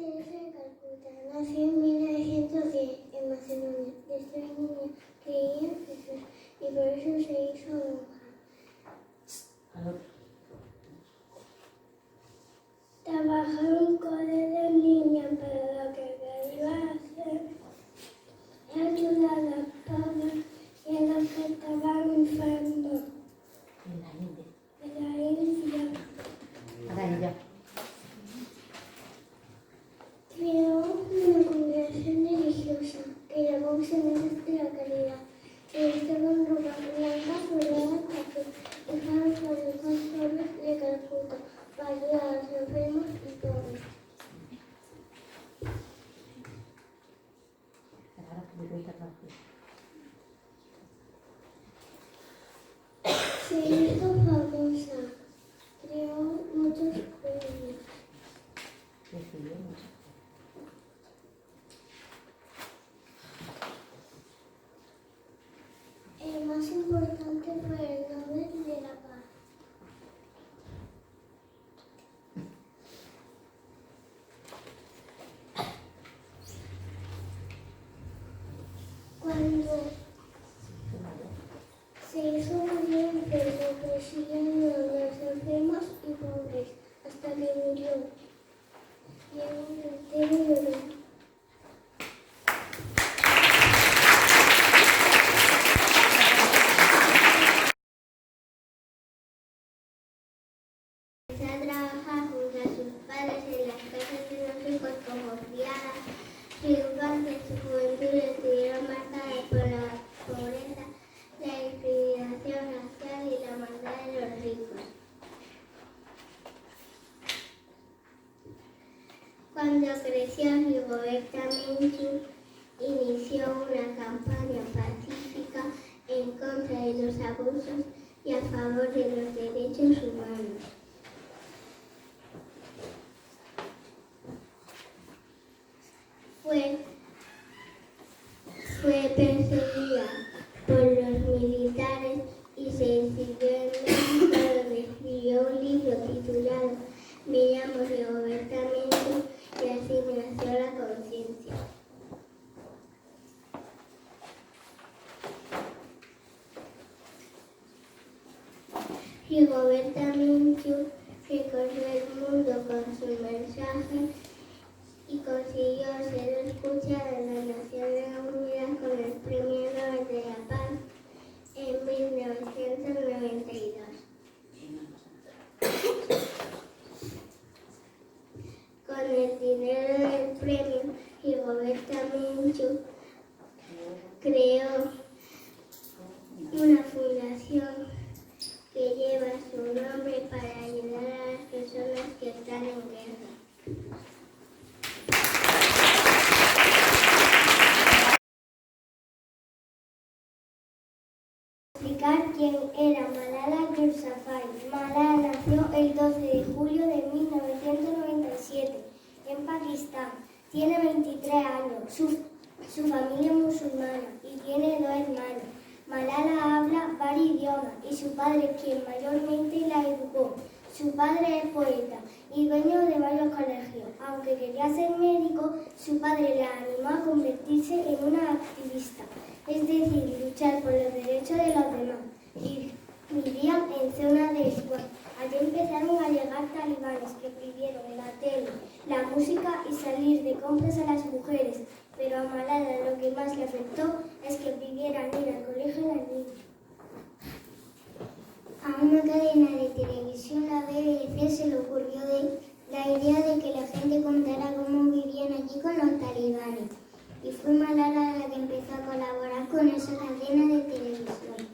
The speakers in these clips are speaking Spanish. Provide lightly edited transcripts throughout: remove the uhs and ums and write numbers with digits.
Teresa de Calcuta nació en 1910 en Macedonia. Desde niña creía en Jesús y por eso se hizo monja. Trabajó en un colegio de niñas, pero lo que quería hacer era ayudar a los pobres y a los que estaban enfermos. En la India. Creó una congregación religiosa que llamó Misioneros de la Caridad, que estaban ropas blancas bordadas azul y faros para los pobres de Calcuta, para ayudar a los enfermos y pobres. Se hizo famosa, creó muchos premios. El más importante fue el Nobel de la Paz. Cuando se hizo muy enfermo, persiguiendo a los enfermos y pobres hasta que murió. Y el mundo entero lloró. Empezó a trabajar junto a sus padres en las casas de los ricos como criada. Su infancia y su juventud estuvieron marcadas por la pobreza, la discriminación racial y la maldad de los ricos. Cuando creció, Rigoberta Menchú inició una campaña pacífica en contra de los abusos y a favor de los derechos humanos. Fue perseguida por los militares y se inscribió en México, donde escribió un libro titulado Me llamo Rigoberta Menchú y así me nació la conciencia. Rigoberta Menchú recorrió el mundo con su mensaje y consiguió ser escuchada en las Naciones Unidas con el Premio Nobel de la Paz en 1992. Con el dinero del premio, Rigoberta Menchú creó una fundación que lleva su nombre para ayudar a las personas que están en guerra. Explicar quién era Malala Yousafzai. Malala nació el 12 de julio de 1997 en Pakistán. Tiene 23 años. Su familia es musulmana y tiene 2 hermanos. Malala habla varios idiomas y su padre es quien mayormente la educó. Su padre es poeta y dueño de varios colegios. Aunque quería ser médico, su padre la animó a convertirse en una activista, es decir, luchar por los derechos de los demás. Y vivían en zonas de Squad. Allí empezaron a llegar talibanes que prohibieron la tele, la música y salir de compras a las mujeres. Pero a Malala lo que más le afectó es que prohibieran ir al colegio las niñas. A una cadena de televisión, la BBC, se le ocurrió la idea de que la gente contara cómo vivían allí con los talibanes. Y fue Malala la que empezó a colaborar con esa cadena de televisión.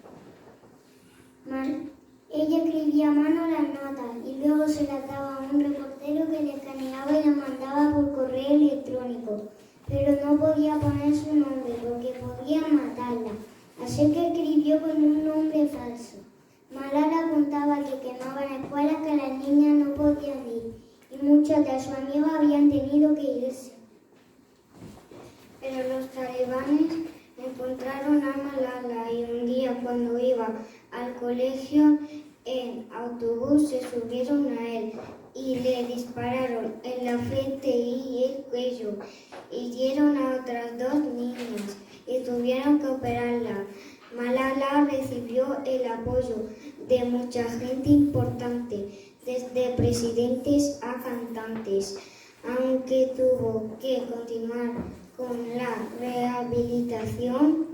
Ella escribía a mano las notas y luego se las daba a un reportero que le escaneaba y las mandaba por correo electrónico. Pero no podía poner su nombre porque podía matarla. Así que escribió con un nombre falso. Malala contaba que quemaban escuelas que las niñas no podían ir y muchos de sus amigos habían tenido que irse. Pero los talibanes encontraron a Malala y un día cuando iba al colegio en autobús se subieron a él y le dispararon en la frente y él apoyo de mucha gente importante, desde presidentes a cantantes. Aunque tuvo que continuar con la rehabilitación,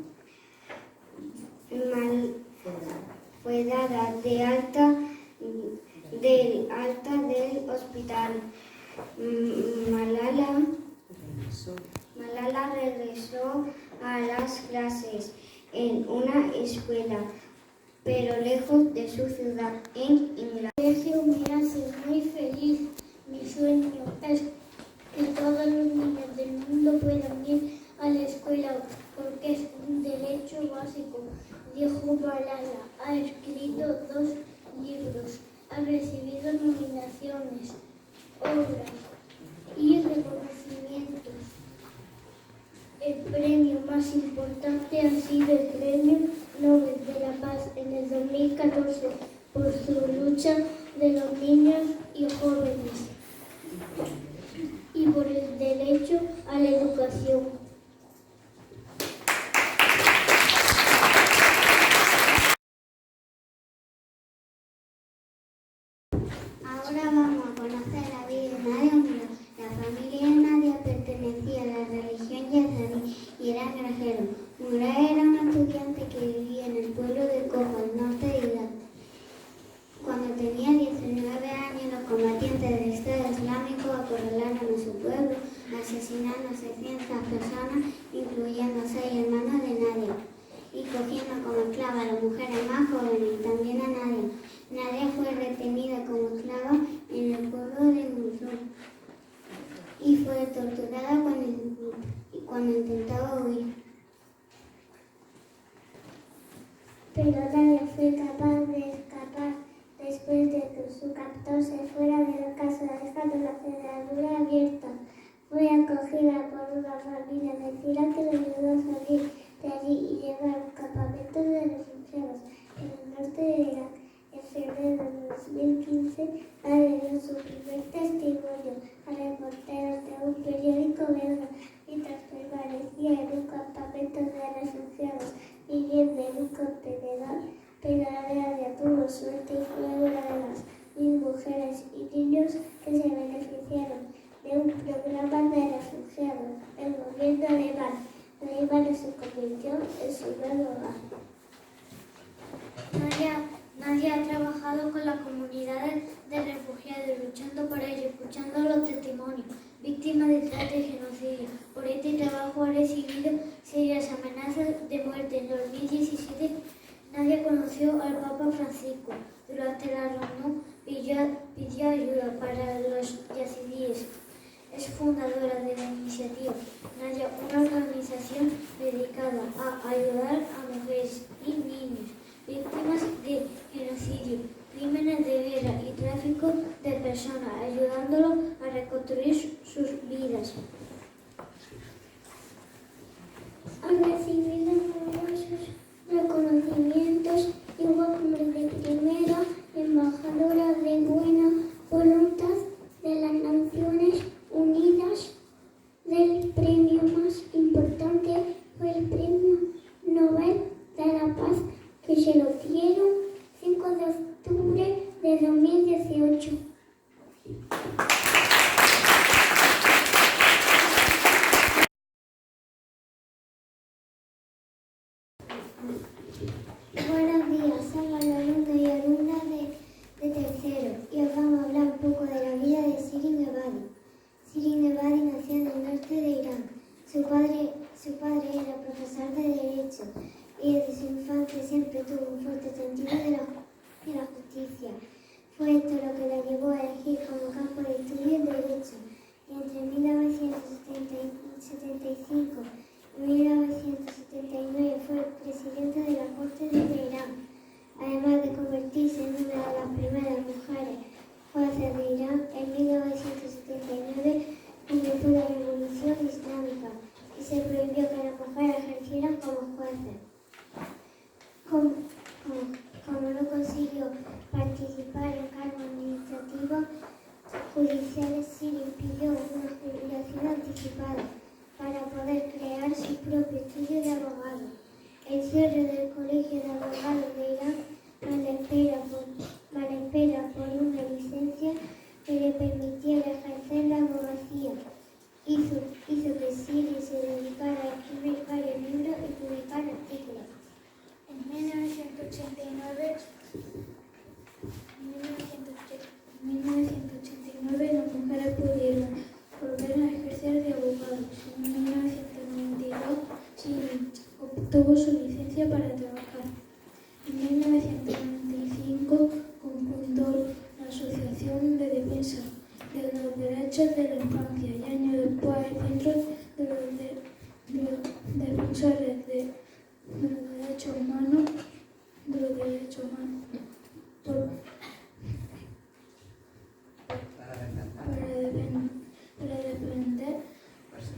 fue dada de alta del hospital. Malala regresó a las clases en una escuela, pero lejos de su ciudad, en Inglaterra. Me hace muy feliz. Mi sueño es que todos los niños del mundo puedan ir a la escuela porque es un derecho básico, dijo Malala. Ha escrito 2 libros, ha recibido nominaciones, obras y reconocimientos. El premio más importante ha sido el Premio Nobel de la Paz en el 2014 por su lucha de los niños y jóvenes y por el derecho a la educación. Ahora vamos a conocer la vida de Nadia Muro. La familia de Nadia pertenecía a la religión yazidí y eran granjeros. Murad era un estudiante que vivía en el pueblo de Kofa, al norte de Irak. Cuando tenía 19 años, los combatientes del Estado Islámico acorralaron a su pueblo, asesinando a 600 personas, incluyendo 6 hermanos de Nadia, y cogiendo como esclava a las mujeres más jóvenes y también a Nadia. Nadia fue retenida como esclava en el pueblo de Mosul y fue torturada cuando intentaba huir. Pero Nadia fue capaz de escapar después de que su captor se fuera de la casa dejando la cerradura abierta. Fue acogida por una familia vecina que le ayudó a salir de allí y llegar a un campamento de refugiados en el norte de Irak. En febrero de 2015, Nadia dio su primer testimonio a reporteros de un periódico belga mientras permanecía en un campamento de refugiados viviendo en un contenedor. Pero Nadia tuvo suerte y fue una de las 1000 mujeres y niños que se beneficiaron de un programa de refugiados del gobierno alemán. Líbano se convirtió en su nuevo hogar. Nadia ha trabajado con las comunidades de refugiados, luchando por ellos, escuchando los testimonios, víctimas de trata y genocidio. Por este trabajo ha recibido serias amenazas de muerte. En 2017, Nadia conoció al Papa Francisco. Durante la reunión pidió ayuda para los yazidíes. Es fundadora de la iniciativa Nadia, una organización dedicada a ayudar a mujeres y niños víctimas de genocidio, crímenes de guerra y tráfico de personas, ayudándolos a reconstruir sus vidas. Ha recibido numerosos reconocimientos y fue de primera embajadora de buena voluntad de las Naciones Unidas. Del premio más importante fue el Premio Nobel de la Paz, que se lo dieron 5 de octubre de 2018. Buenos días, somos alumnos y alumnas de tercero y os vamos a hablar un poco de la vida de Shirin Ebadi. Shirin Ebadi nació en el norte de Irán. Su padre era profesor de Derecho y desde su infancia siempre tuvo un fuerte sentido de la justicia. Fue esto lo que la llevó a elegir como campo de estudio el Derecho, y entre 1975 y 1979 fue presidente de la Corte de Teherán, además de convertirse en una de las primeras mujeres jueces de Irán. En 1979 comenzó la Revolución Islámica y se prohibió que las mujeres ejercieran como jueces. Como no consiguió participar en cargos administrativos judiciales, Shirin pidió una jubilación anticipada para poder crear su propio estudio de abogado. El cierre del Colegio de Abogados de Irán Nacional de Defensa de los Derechos de la Infancia y años después el Centro de los Defensores de los Derechos Humanos para defender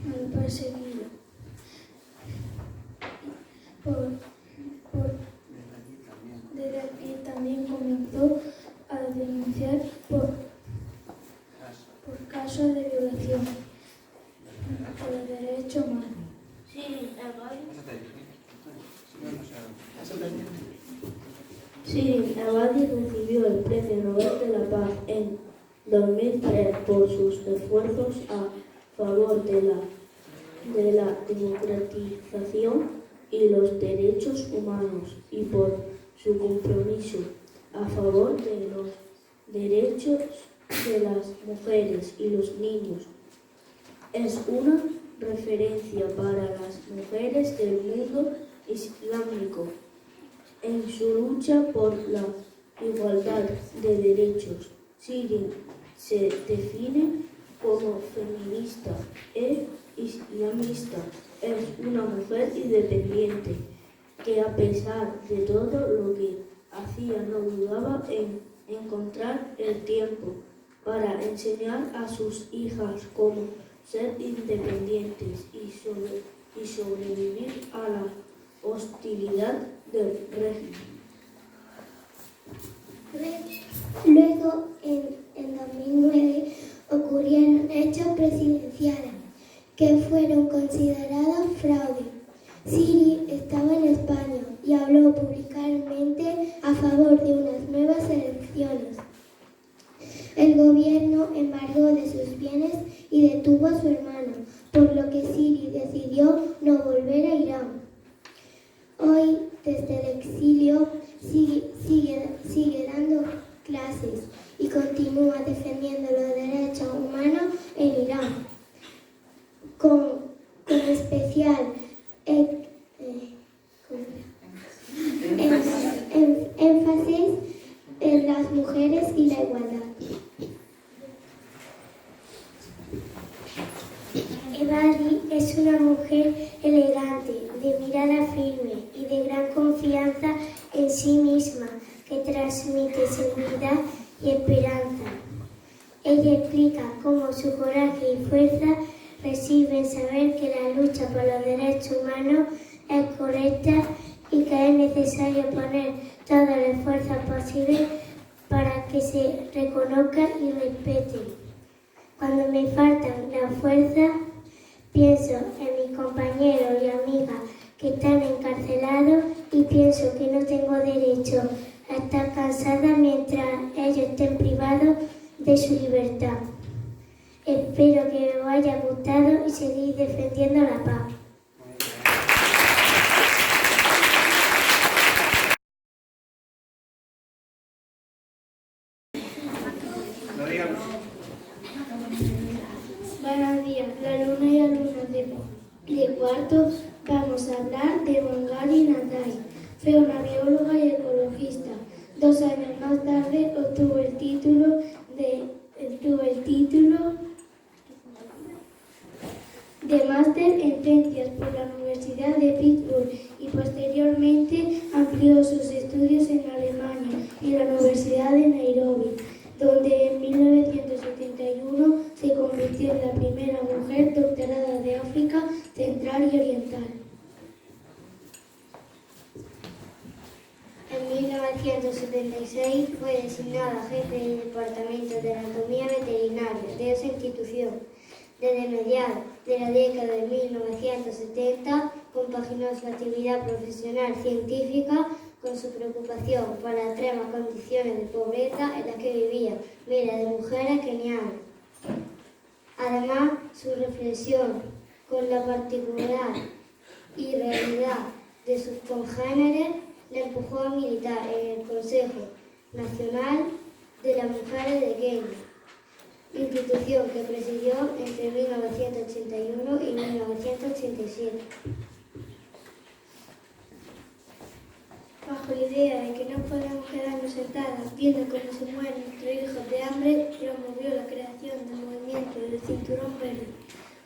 al perseguido. Desde aquí también comenzó a denunciar por casos de violación de los derechos humanos. Shirin Ebadi recibió el Premio Nobel de la Paz en 2003 por sus esfuerzos a favor de la democratización y los derechos humanos y por su compromiso a favor de los derechos de las mujeres y los niños. Es una referencia para las mujeres del mundo islámico en su lucha por la igualdad de derechos. Shirin se define como feminista e islamista. Es una mujer independiente que, a pesar de todo lo que hacía, no dudaba en encontrar el tiempo para enseñar a sus hijas cómo ser independientes y sobrevivir a la hostilidad del régimen. Luego, en 2009, ocurrieron hechos presidenciales que fueron considerados fraude. Shirin estaba en España y habló públicamente a favor de unas nuevas elecciones. El gobierno embargó de sus bienes y detuvo a su hermana, por lo que Shirin decidió no volver a Irán. Hoy, desde el exilio, sigue dando clases y continúa defendiendo los derechos humanos en Irán, con especial énfasis en las mujeres y la igualdad. Ebadi es una mujer elegante, de mirada firme y de gran confianza en sí misma, que transmite seguridad y esperanza. Ella explica cómo su coraje y fuerza reside en saber que la lucha por los derechos humanos es correcta y que es necesario poner todo el esfuerzo posible para que se reconozca y respete. Cuando me faltan la fuerza, pienso en mis compañeros y amigas que están encarcelados y pienso que no tengo derecho a estar cansada mientras ellos estén privados de su libertad. Espero que os haya gustado y seguir defendiendo la paz. Buenos días, alumnos y alumnas de cuarto. Vamos a hablar de Bengali Natai. Fue una bióloga y ecologista. 2 años más tarde obtuvo el título de máster en ciencias por la Universidad de Pittsburgh y posteriormente amplió sus estudios en Alemania y en la Universidad de Nairobi, donde en 1971 se convirtió en la primera mujer doctorada de África Central y Oriental. En 1976 fue designada jefe del Departamento de Anatomía Veterinaria de esa institución. Desde mediados de la década de 1970 compaginó su actividad profesional científica con su preocupación por las extremas condiciones de pobreza en las que vivían miles de mujeres kenianas. Además, su reflexión con la particular y realidad de sus congéneres le empujó a militar en el Consejo Nacional de las Mujeres de Kenia, institución que presidió entre 1981 y 1987. bajo la idea de que no podemos quedarnos sentadas viendo cómo se mueren nuestros hijos de hambre, promovió la creación del movimiento del Cinturón Verde,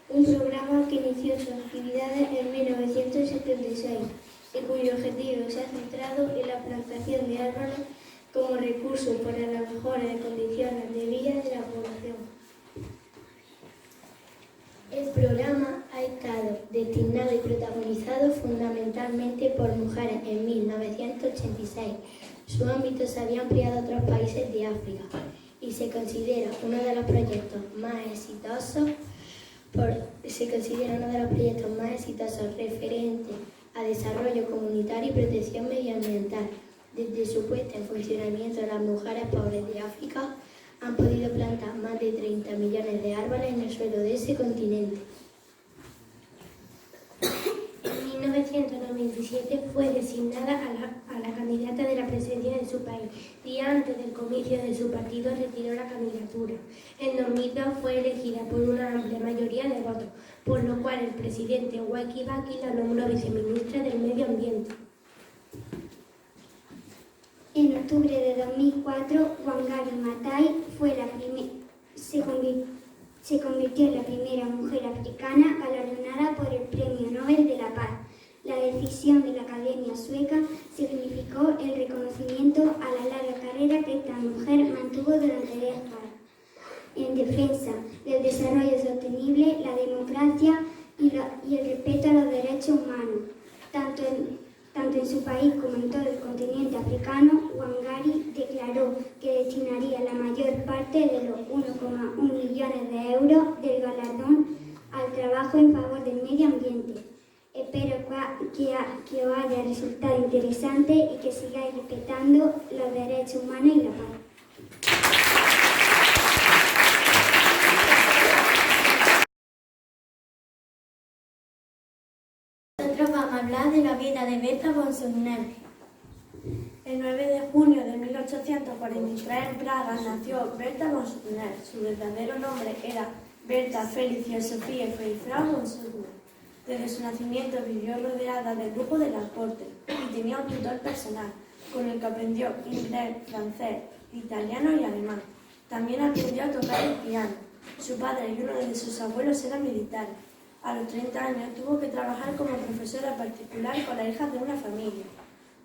un programa que inició sus actividades en 1976 y cuyo objetivo se ha centrado en la plantación de árboles como recurso para la mejora de condiciones de vida de la población. El programa ha estado destinado y protagonizado fundamentalmente por mujeres en 1986. Su ámbito se había ampliado a otros países de África y se considera uno de los proyectos más exitosos referentes a desarrollo comunitario y protección medioambiental. Desde su puesta en funcionamiento, las mujeres pobres de África han podido plantar más de 30 millones de árboles en el suelo de ese continente. En 1997 fue designada a la candidata de la presidencia de su país. Día antes del comicio de su partido retiró la candidatura. En 2002 fue elegida por una amplia mayoría de votos, por lo cual el presidente Mwai Kibaki la nombró viceministra del Medio Ambiente. En octubre de 2004, Wangari Maathai se convirtió en la primera mujer africana galardonada por el Premio Nobel de la Paz. La decisión de la Academia Sueca significó el reconocimiento a la larga carrera que esta mujer mantuvo durante décadas en defensa del desarrollo sostenible, la democracia y el respeto a los derechos humanos. Tanto en su país como en todo el continente africano, Wangari declaró que destinaría la mayor parte de los 1,1 millones de euros del galardón al trabajo en favor del medio ambiente. Espero que os haya resultado interesante y que sigáis respetando los derechos humanos y la paz. Nosotros vamos a hablar de la vida de Bertha von Suttner. El 9 de junio de 1843 en Praga nació Bertha von Suttner. Su verdadero nombre era Bertha Felicia Sophie Freifrau von Suttner. Desde su nacimiento vivió rodeada del lujo de la corte y tenía un tutor personal, con el que aprendió inglés, francés, italiano y alemán. También aprendió a tocar el piano. Su padre y uno de sus abuelos eran militares. A los 30 años tuvo que trabajar como profesora particular con la hija de una familia,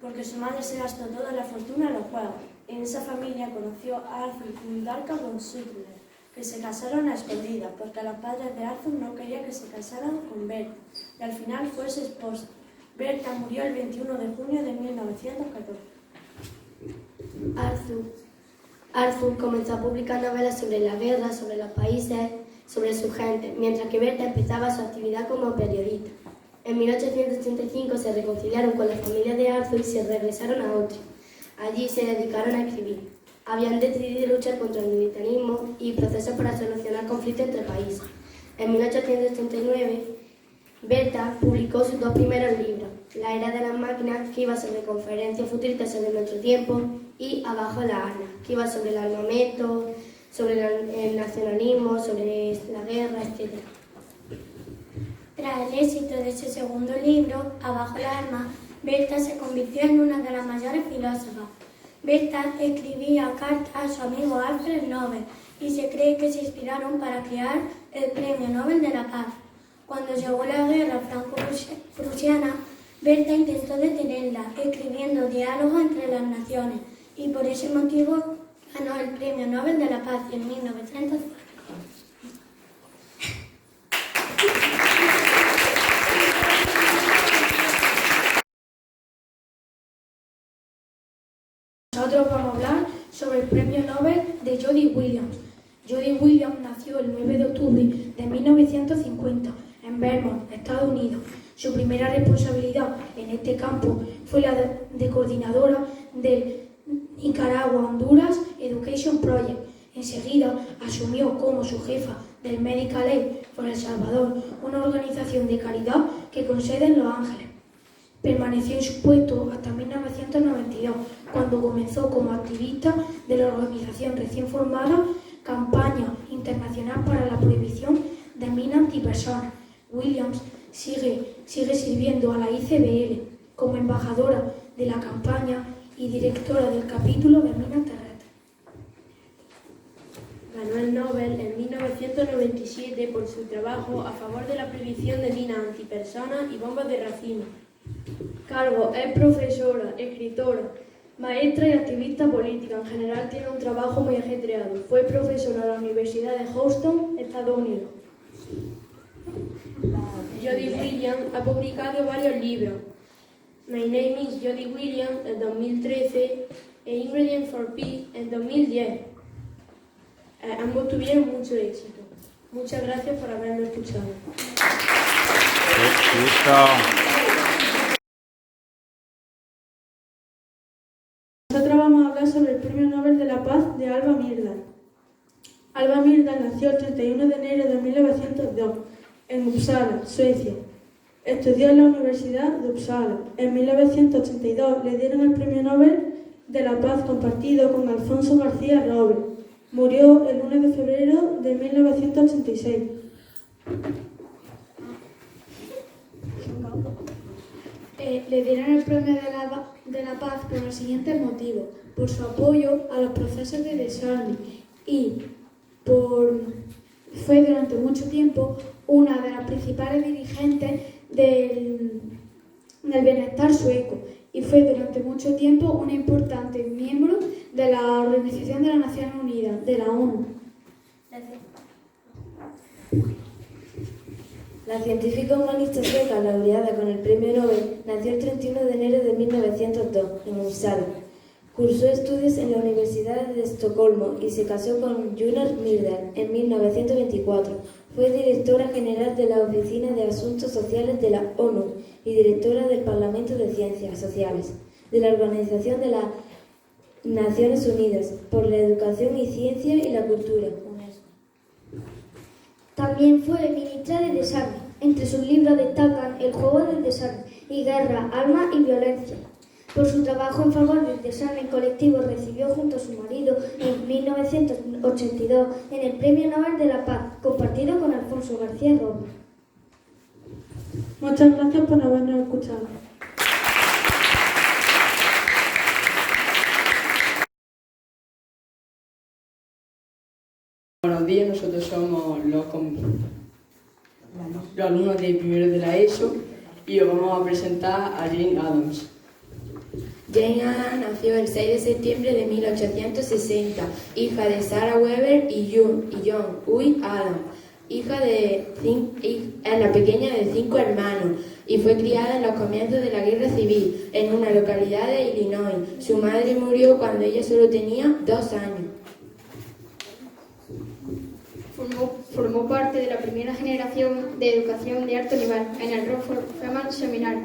porque su madre se gastó toda la fortuna en los juegos. En esa familia conoció a Arthur y Darka von Suttner, que se casaron a escondidas, porque los padres de Arthur no querían que se casaran con Bertha, y al final fue su esposa. Bertha murió el 21 de junio de 1914. Arthur comenzó a publicar novelas sobre la guerra, sobre los países, sobre su gente, mientras que Bertha empezaba su actividad como periodista. En 1885 se reconciliaron con la familia de Arthur y se regresaron a Austria. Allí se dedicaron a escribir. Habían decidido luchar contra el militarismo y procesos para solucionar conflictos entre países. En 1889, Bertha publicó sus dos primeros libros, La era de las máquinas, que iba sobre conferencias futuristas sobre nuestro tiempo, y Abajo las armas, que iba sobre el armamento, sobre el nacionalismo, sobre la guerra, etc. Tras el éxito de su segundo libro, Abajo las armas, Bertha se convirtió en una de las mayores filósofas. Bertha escribía cartas a su amigo Alfred Nobel y se cree que se inspiraron para crear el Premio Nobel de la Paz. Cuando llegó la guerra franco-prusiana, Bertha intentó detenerla, escribiendo diálogos entre las naciones, y por ese motivo ganó el Premio Nobel de la Paz en 1905. Nosotros vamos a hablar sobre el Premio Nobel de Jody Williams. Jody Williams nació el 9 de octubre de 1950 en Vermont, Estados Unidos. Su primera responsabilidad en este campo fue la de coordinadora del Nicaragua-Honduras Education Project. Enseguida asumió como su jefa del Medical Aid for El Salvador, una organización de caridad que con sede en Los Ángeles. Permaneció en su puesto hasta 1992, cuando comenzó como activista de la organización recién formada Campaña Internacional para la Prohibición de Minas Antipersonas. Williams sigue sirviendo a la ICBL como embajadora de la campaña y directora del capítulo de Minas Terrestres. Ganó el Nobel en 1997 por su trabajo a favor de la prohibición de minas antipersonas y bombas de racimo. Cargo es profesora, escritora, maestra y activista política. En general tiene un trabajo muy ajetreado. Fue profesora en la Universidad de Houston, Estados Unidos. Jody Williams ha publicado varios libros. My Name is Jody Williams en 2013 e Ingredients for Peace en 2010. Ambos tuvieron mucho éxito. Muchas gracias por haberme escuchado. Nosotros vamos a hablar sobre el Premio Nobel de la Paz de Alva Myrdal. Alva Myrdal nació el 31 de enero de 1902 en Uppsala, Suecia. Estudió en la Universidad de Uppsala. En 1982 le dieron el Premio Nobel de la Paz compartido con Alfonso García Robles. Murió el 1 de febrero de 1986. Le dieron el Premio de la Paz por los siguientes motivos: por su apoyo a los procesos de desarme y fue durante mucho tiempo una de las principales dirigentes del bienestar sueco y fue durante mucho tiempo una importante miembro de la Organización de las Naciones Unidas, de la ONU. La científica humanista sueca laureada con el Premio Nobel nació el 31 de enero de 1902 en Uppsala. Cursó estudios en la Universidad de Estocolmo y se casó con Gunnar Myrdal en 1924. Fue directora general de la Oficina de Asuntos Sociales de la ONU y directora del Parlamento de Ciencias Sociales de la Organización de las Naciones Unidas por la Educación y Ciencia y la Cultura. También fue ministra de Desarme. Entre sus libros destacan El juego del desarme y Guerra, Armas y Violencia. Por su trabajo en favor del desarme colectivo recibió junto a su marido en 1982 en el Premio Nobel de la Paz, compartido con Alfonso García Robles. Muchas gracias por habernos escuchado. Buenos días, nosotros somos los alumnos de primero de la ESO y os vamos a presentar a Jane Addams. Jane Addams nació el 6 de septiembre de 1860, hija de Sarah Weber y John Huey Addams, es la pequeña de 5 hermanos y fue criada en los comienzos de la Guerra Civil en una localidad de Illinois. Su madre murió cuando ella solo tenía 2 años. Formó parte de la primera generación de educación de alto nivel en el Rockford Feman Seminary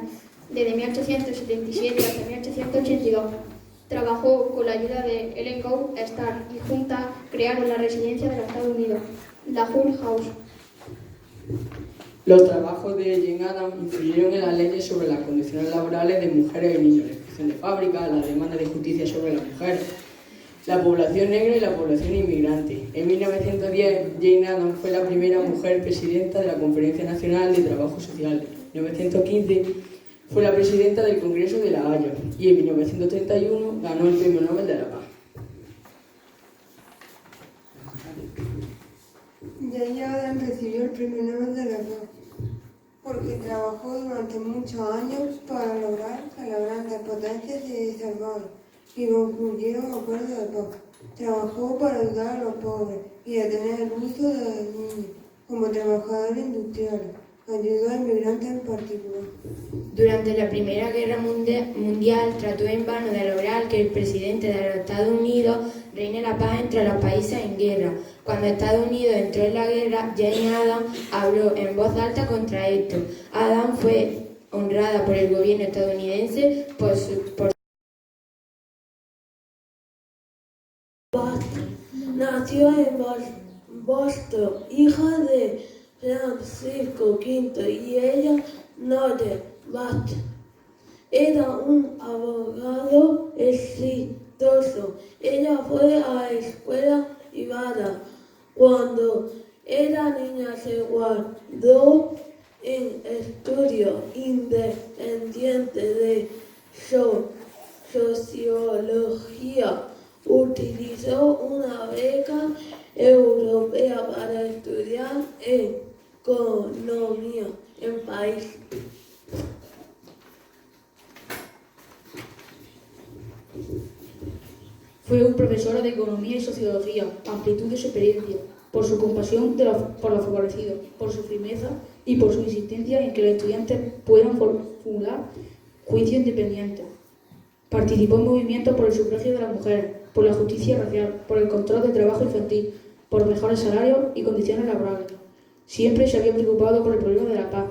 desde 1877 hasta 1882. Trabajó con la ayuda de Ellen Gould Starr y juntas crearon la residencia de los Estados Unidos, la Hull House. Los trabajos de Jane Addams influyeron en las leyes sobre las condiciones laborales de mujeres y niños, la inspección de fábricas, la demanda de justicia sobre las mujeres, la población negra y la población inmigrante. En 1910, Jane Addams fue la primera mujer presidenta de la Conferencia Nacional de Trabajo Social. En 1915 fue la presidenta del Congreso de La Haya y en 1931 ganó el Premio Nobel de la Paz. Jane Addams recibió el Premio Nobel de la Paz porque trabajó durante muchos años para lograr que las grandes potencias se desarmaran y concluyeron acuerdos de paz. Trabajó para ayudar a los pobres y a tener el uso de los niños como trabajador industrial. Ayudó a inmigrantes en particular. Durante la Primera Guerra Mundial trató en vano de lograr que el presidente de los Estados Unidos reine la paz entre los países en guerra. Cuando Estados Unidos entró en la guerra, Jane Addams habló en voz alta contra esto. Addams fue honrada por el gobierno estadounidense por Nació en Boston, hija de Francisco V y ella, North Bath. Era un abogado exitoso. Ella fue a la escuela privada. Cuando era niña se guardó en estudios independientes de sociología. Utilizó una beca europea para estudiar economía en París. Fue un profesor de Economía y Sociología, amplitud de su experiencia, por su compasión por los favorecidos, por su firmeza y por su insistencia en que los estudiantes puedan formular juicios independientes. Participó en movimientos por el sufragio de las mujeres, por la justicia racial, por el control del trabajo infantil, por mejores salarios y condiciones laborales. Siempre se había preocupado por el problema de la paz,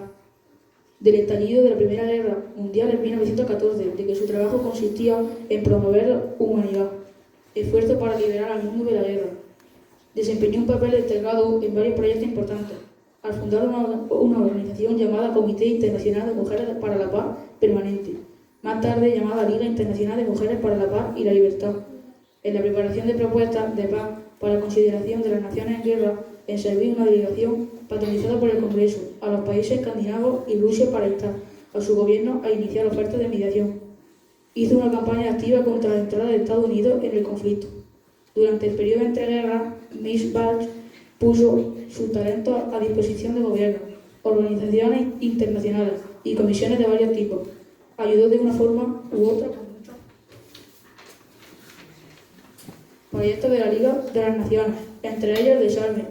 del estallido de la Primera Guerra Mundial en 1914, de que su trabajo consistía en promover la humanidad, esfuerzo para liberar al mundo de la guerra. Desempeñó un papel destacado en varios proyectos importantes, al fundar una organización llamada Comité Internacional de Mujeres para la Paz Permanente, más tarde llamada Liga Internacional de Mujeres para la Paz y la Libertad, en la preparación de propuestas de paz para consideración de las naciones en guerra, en servir una delegación patronizada por el Congreso a los países escandinavos y Rusia para instar a su gobierno a iniciar ofertas de mediación. Hizo una campaña activa contra la entrada de Estados Unidos en el conflicto. Durante el periodo entre guerras, Miss Balch puso su talento a disposición de gobiernos, organizaciones internacionales y comisiones de varios tipos. Ayudó de una forma u otra con muchos proyectos de la Liga de las Naciones, entre ellos el desarme,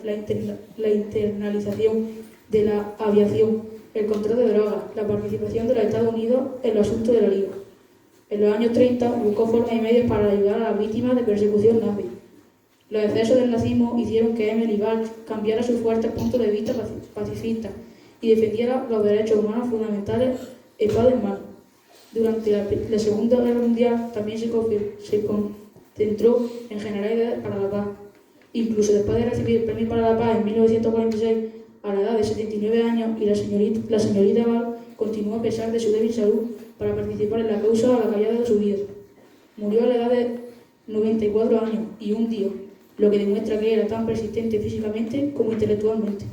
la internalización de la aviación, el control de drogas, la participación de los Estados Unidos en los asuntos de la Liga. En los años 30 buscó formas y medios para ayudar a las víctimas de persecución nazi. Los excesos del nazismo hicieron que Emily Balch cambiara sus fuertes puntos de vista pacifistas y defendiera los derechos humanos fundamentales espada en mano. Durante la Segunda Guerra Mundial también se concentró en generar ideas para la paz. Incluso después de recibir el Premio para la Paz en 1946, a la edad de 79 años, y la señorita Balch continuó a pesar de su débil salud para participar en la causa a la que había dado su vida. Murió a la edad de 94 años y un día, lo que demuestra que era tan persistente físicamente como intelectualmente.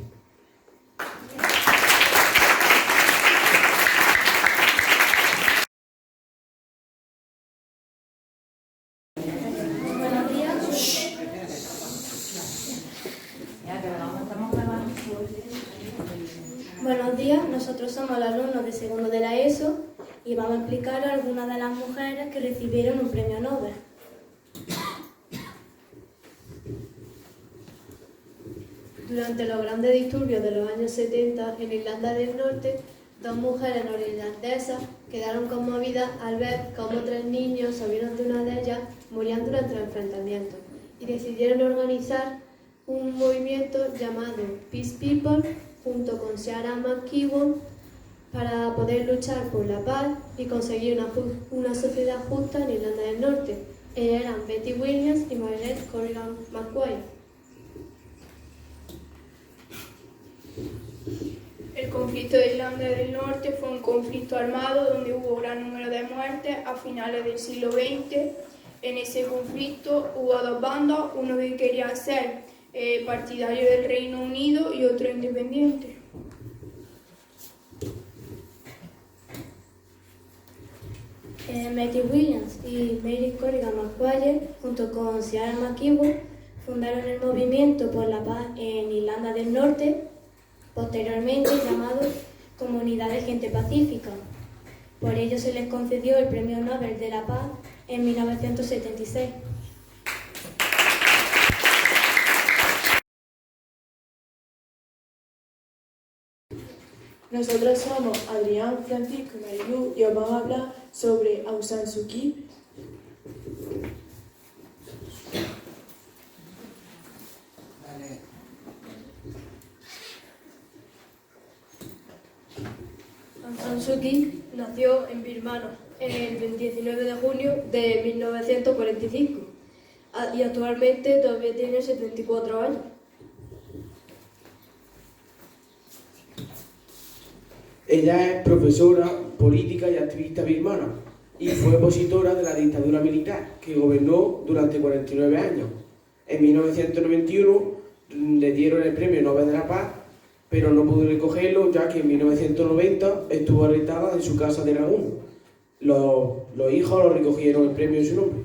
Buenos días, nosotros somos los alumnos de segundo de la ESO y vamos a explicar a algunas de las mujeres que recibieron un premio Nobel. Durante los grandes disturbios de los años 70 en Irlanda del Norte, dos mujeres norirlandesas quedaron conmovidas al ver cómo 3 niños sobrinos de una de ellas morían durante los enfrentamientos y decidieron organizar un movimiento llamado Peace People junto con Sarah McEwan para poder luchar por la paz y conseguir una sociedad justa en Irlanda del Norte. Ellas eran Betty Williams y Margaret Corrigan McGuire. El conflicto de Irlanda del Norte fue un conflicto armado donde hubo gran número de muertes a finales del siglo XX. En ese conflicto hubo 2 bandos, uno que quería ser partidario del Reino Unido y otro independiente. Betty Williams y Mary Corrigan McGuire, junto con Sarah McEwan, fundaron el movimiento por la paz en Irlanda del Norte, posteriormente llamado Comunidad de Gente Pacífica. Por ello se les concedió el Premio Nobel de la Paz en 1976. Nosotros somos Adrián, Francisco y Marilu y os vamos a hablar sobre Aung San Suu Kyi. Aung San Suu Kyi nació en Birmania el 19 de junio de 1945 y actualmente todavía tiene 74 años. Ella es profesora, política y activista birmana y fue opositora de la dictadura militar que gobernó durante 49 años. En 1991 le dieron el Premio Nobel de la Paz, pero no pudo recogerlo ya que en 1990 estuvo arrestada en su casa de Rangún. Los hijos lo recogieron el premio en su nombre.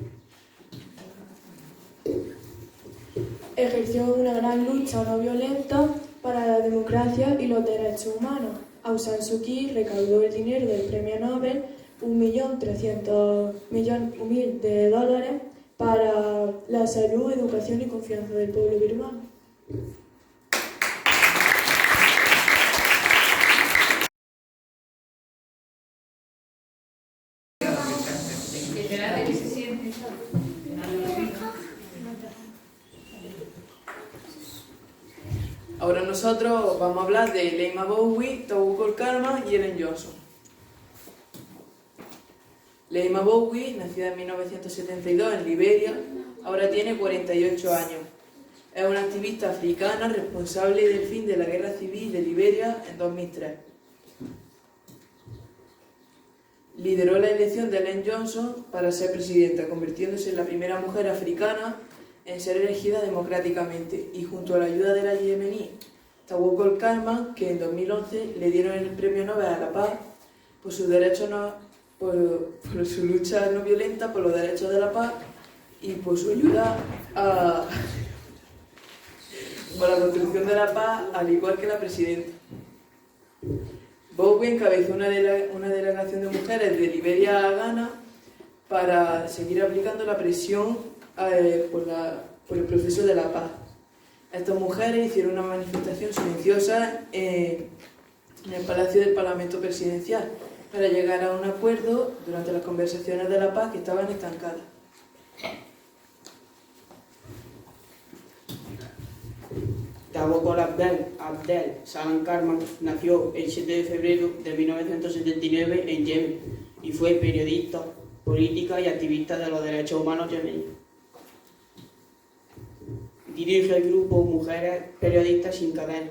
Ejerció una gran lucha no violenta para la democracia y los derechos humanos. Aung San Suu Kyi recaudó el dinero del premio Nobel, $1.300.000 para la salud, educación y confianza del pueblo birmano. Ahora nosotros vamos a hablar de Leymah Gbowee, Tawakkol Karma y Ellen Johnson. Leymah Gbowee, nacida en 1972 en Liberia, ahora tiene 48 años. Es una activista africana responsable del fin de la guerra civil de Liberia en 2003. Lideró la elección de Ellen Johnson para ser presidenta, convirtiéndose en la primera mujer africana en ser elegida democráticamente, y junto a la ayuda de la yemení Tawakkol Karma, que en 2011 le dieron el premio Nobel a la Paz por su lucha no violenta por los derechos de la paz y por su ayuda por la construcción de la paz, al igual que la presidenta. Gbowee encabezó una delegación de mujeres de Liberia a Ghana para seguir aplicando la presión por el proceso de la paz. Estas mujeres hicieron una manifestación silenciosa en el Palacio del Parlamento Presidencial para llegar a un acuerdo durante las conversaciones de la paz que estaban estancadas. Tawakkol Abdel Salam Karma nació el 7 de febrero de 1979 en Yemen y fue periodista, política y activista de los derechos humanos yemeníes. Dirige el grupo Mujeres Periodistas Sin Cadenas,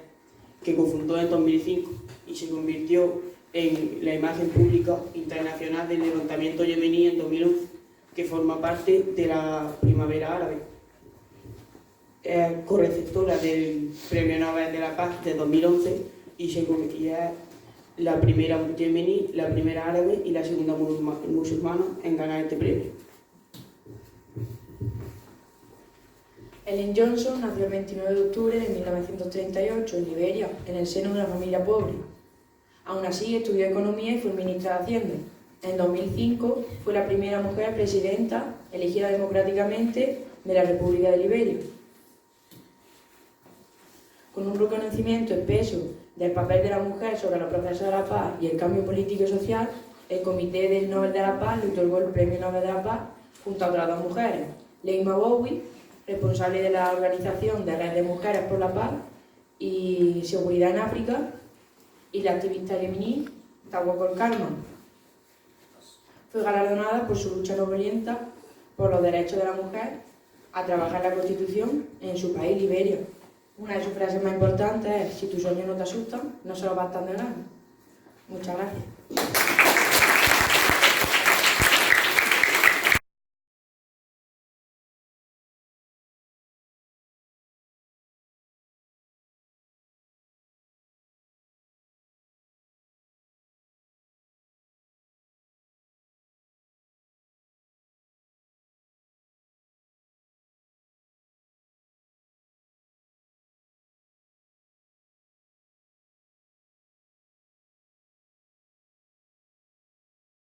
que cofundó en 2005 y se convirtió en la imagen pública internacional del levantamiento yemení en 2011, que forma parte de la Primavera Árabe. Es correceptora del Premio Nobel de la Paz de 2011 y es la primera yemení, la primera árabe y la segunda musulmana en ganar este premio. Ellen Johnson nació el 29 de octubre de 1938 en Liberia, en el seno de una familia pobre. Aún así, estudió Economía y fue ministra de Hacienda. En 2005 fue la primera mujer presidenta elegida democráticamente de la República de Liberia. Con un reconocimiento espeso del papel de la mujer sobre los procesos de la paz y el cambio político y social, el Comité del Nobel de la Paz le otorgó el Premio Nobel de la Paz junto a otras dos mujeres, Leymah Gbowee, responsable de la organización de Red de Mujeres por la Paz y Seguridad en África, y la activista yemení Tawakkol Karma. Fue galardonada por su lucha no violenta por los derechos de la mujer a trabajar la Constitución en su país, Liberia. Una de sus frases más importantes es: si tus sueños no te asustan, no se los bastan de nada. Muchas gracias.